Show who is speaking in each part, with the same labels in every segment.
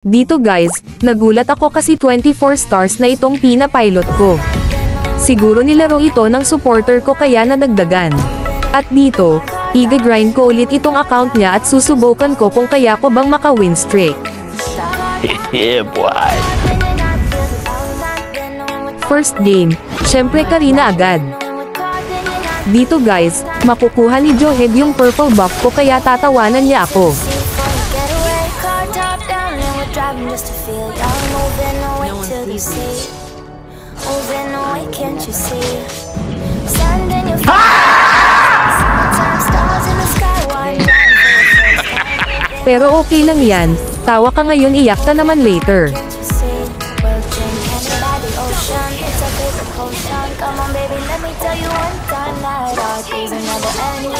Speaker 1: Dito guys, nagulat ako kasi 24 stars na itong pinapilot ko. Siguro nilaro ito ng supporter ko kaya nadagdagan. At dito, i-grind ko ulit itong account niya at susubukan ko kung kaya ko bang maka-win streak.
Speaker 2: Yeah, boy.
Speaker 1: First game, syempre Karina agad. Dito guys, makukuha ni Johed yung purple buff ko kaya tatawanan niya ako.
Speaker 3: Just to feel down, moving away till you see, moving away, can't you see? Sand in your face, sometimes stars in the sky, one down.
Speaker 1: Pero okay lang yan, tawa ka ngayon iyak ka naman later.
Speaker 3: Can't you see? We're drinking by the ocean, it's a favorite potion. Come on baby, let me tell you one time that our days are never ending.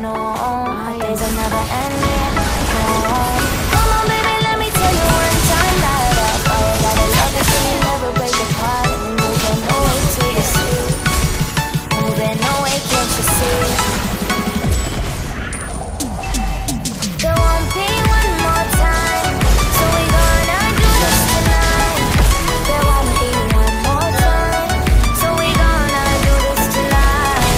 Speaker 3: No, our days are never ending. No. Come on baby, let me tell you one time that I gotta love you so you never break apart. Moving away till you see, moving away, can't you see? There won't be one more time, so we gonna do this tonight. There won't be one more time, so we gonna do this tonight.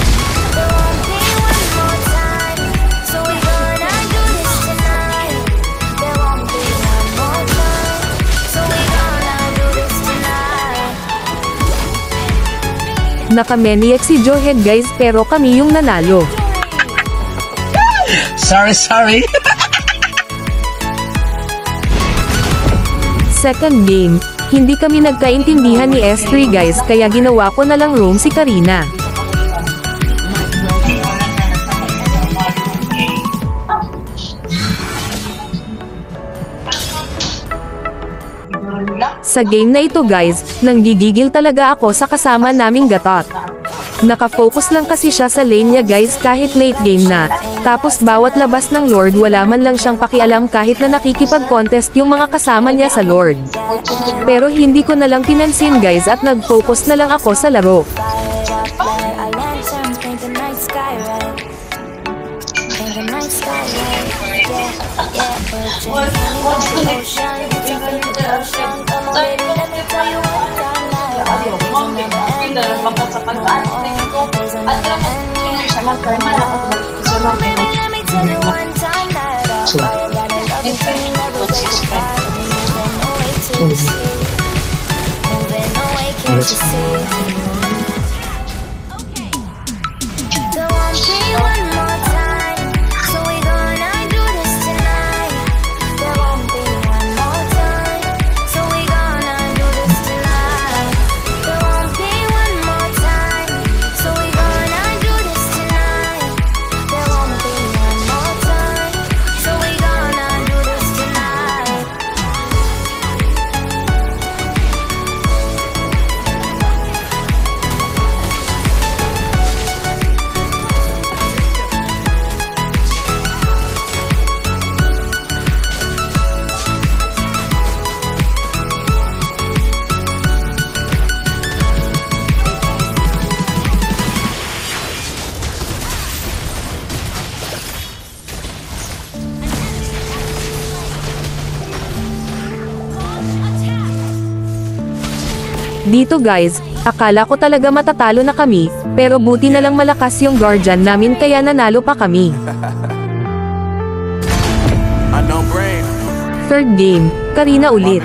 Speaker 3: There won't be one more time, so we gonna do this tonight. There won't be one more time, so we gonna do this tonight.
Speaker 1: Nakamaniac si Johed guys pero kami yung nanalo.
Speaker 2: Sorry.
Speaker 1: Second game, hindi kami nagkaintindihan ni S3 guys kaya ginawa ko na lang room si Karina. Sa game na ito guys, nanggigigil talaga ako sa kasama naming gatot. Nakafocus lang kasi siya sa lane niya guys kahit late game na, tapos bawat labas ng Lord wala man lang siyang pakialam kahit na nakikipag-contest yung mga kasama niya sa Lord. Pero hindi ko na lang pinansin guys at nag-focus na lang ako sa laro. Dito guys, akala ko talaga matatalo na kami, pero buti na lang malakas yung guardian namin kaya nanalo pa kami. Third game, Karina ulit.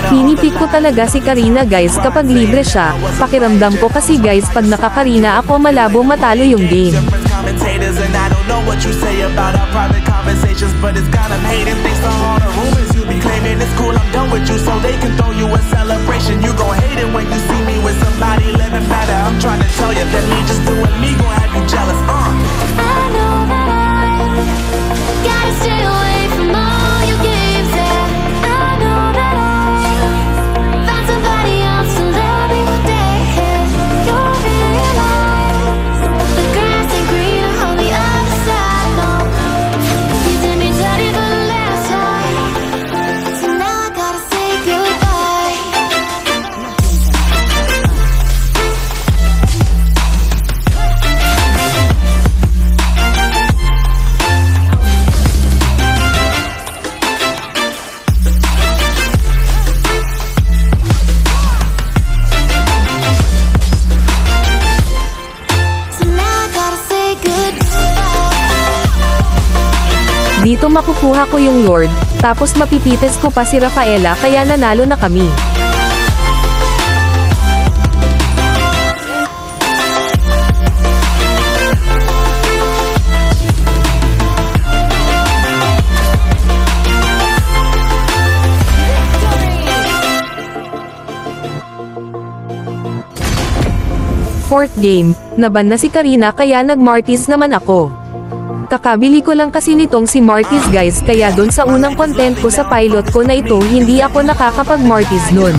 Speaker 1: Pinipick ko talaga si Karina guys kapag libre siya, pakiramdam ko kasi guys pag naka-Karina ako malabo matalo yung game.
Speaker 4: And I don't know what you say about our private conversations, but it's got them hating thanks to all the rumors you be claiming. It's cool, I'm done with you, so they can throw you a celebration. You gon' hate it when you see me with somebody living better. I'm trying to tell you that me just doing me gon' have you jealous.
Speaker 3: I know that I gotta stay away from all your games, yeah. I know that I found somebody else to love me one day, yeah. You'll realize the grass ain't greener on the other side, no. You did me dirty for the last time, so now I gotta say goodbye.
Speaker 1: Dito makukuha ko yung Lord, tapos mapipites ko pa si Rafaela kaya nanalo na kami. Fourth game, naban na si Karina kaya nag-Martis naman ako. Kakabili ko lang kasi nitong si Martis guys kaya dun sa unang content ko sa pilot ko na ito hindi ako nakakapag-Martis nun.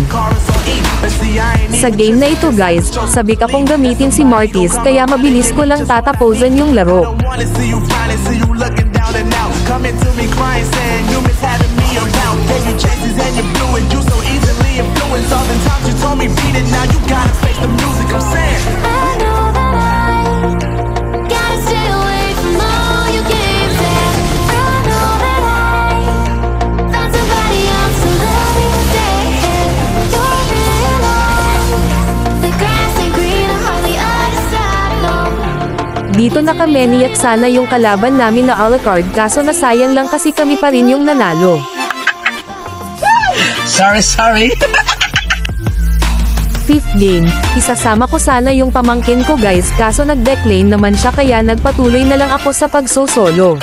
Speaker 1: Sa game na ito guys, sabik akong gamitin si Martis kaya mabilis ko lang tataposan yung laro.
Speaker 3: I know that I gotta stay away from all your games. Yeah, I know that I found somebody else to love me today. You're really alone. The grass ain't greener on the other side, no.
Speaker 1: Dito nakamaniac sana yung kalaban namin na Alucard kaso nasayang lang kasi kami pa rin yung nanalo.
Speaker 2: Sorry.
Speaker 1: Fifth game, isasama ko sana yung pamangkin ko guys kaso nag-decline naman siya kaya nagpatuloy na lang ako sa pagsosolo.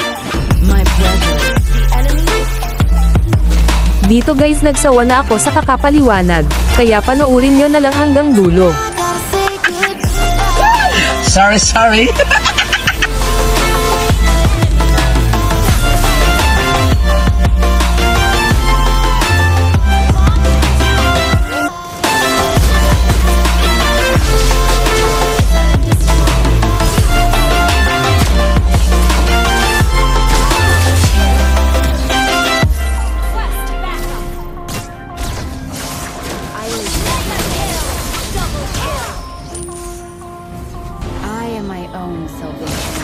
Speaker 1: Dito guys nagsawa na ako sa kakapaliwanag, kaya panoorin nyo na lang hanggang dulo.
Speaker 3: Gotta say goodbye.
Speaker 2: Sorry.
Speaker 5: I am my own salvation.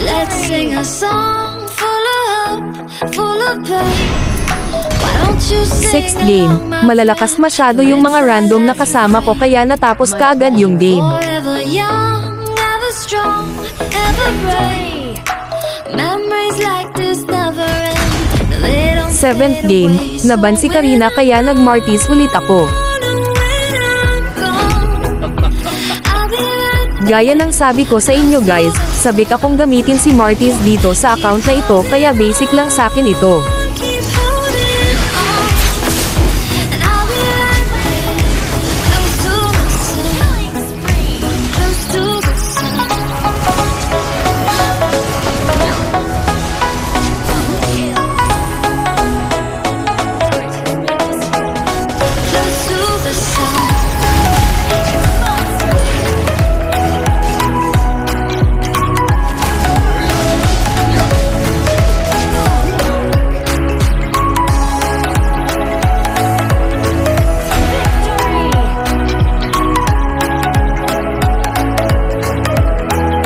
Speaker 3: Let's sing a song full of hope, full of pain. Why don't you sing
Speaker 1: Sixth game, malalakas masyado yung mga random na kasama ko kaya natapos kaagad yung game.
Speaker 3: Forever young, ever strong, ever brave. Memories like this never end. They don't
Speaker 1: Seventh
Speaker 3: fade
Speaker 1: game,
Speaker 3: away.
Speaker 1: naban si Karina kaya nag-Martis ulit ako. Gaya ng sabi ko sa inyo guys, sabik akong gamitin si Martis dito sa account na ito kaya basic lang sa akin ito.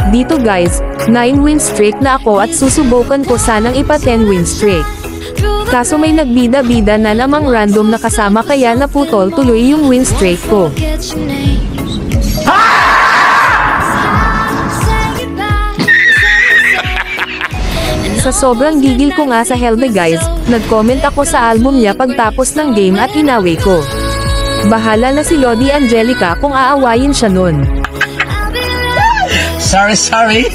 Speaker 1: Dito guys, 9 win streak na ako at susubukan ko sanang ipa 10 win streak. Kaso may nagbida-bida na namang random na kasama kaya naputol tuloy yung win streak ko. Sa sobrang gigil ko nga sa Helme guys, nag-comment ako sa album niya pagtapos ng game at inawi ko. Bahala na si Lodi Angelica kung aawayin siya nun.
Speaker 2: Sorry.